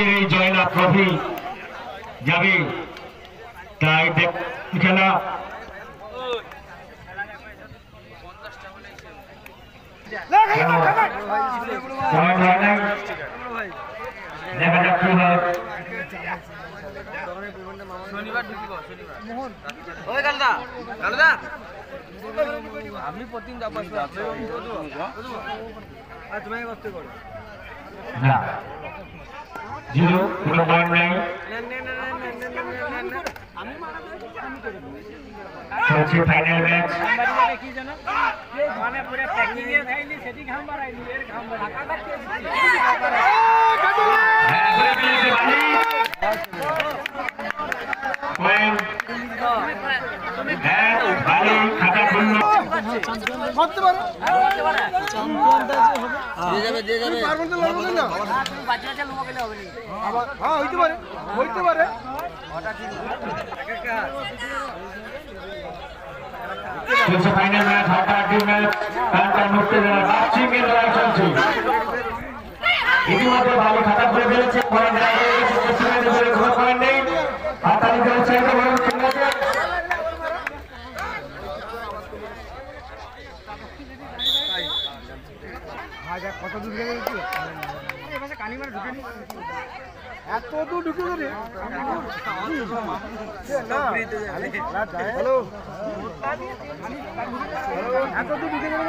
এই জয়লাভ ট্রফি যাবে তাই খেলা দেখা যাক কি হয়। আপনি প্রতিদিন তোমাকে করতে করো না জিরো কোনো পয়েন্ট নেই চলছে ফাইনাল ম্যাচ কি জানো মানে পুরো প্যাকিং এ থাইলি সেটি ঘাম বাড়াইলি এর ঘাম ফাইনাল ম্যাচ হাড্ডাহাড্ডি ম্যাচ চলছে ইতিমধ্যে ভালো খাতা করে ফেলেছে পয়েন্ট নেই হাততালি চলছে কত দূর গেলে কানিমার ঢুকে এত দূর ঢুকে রে হ্যালো এত দূর ঢুকে গেল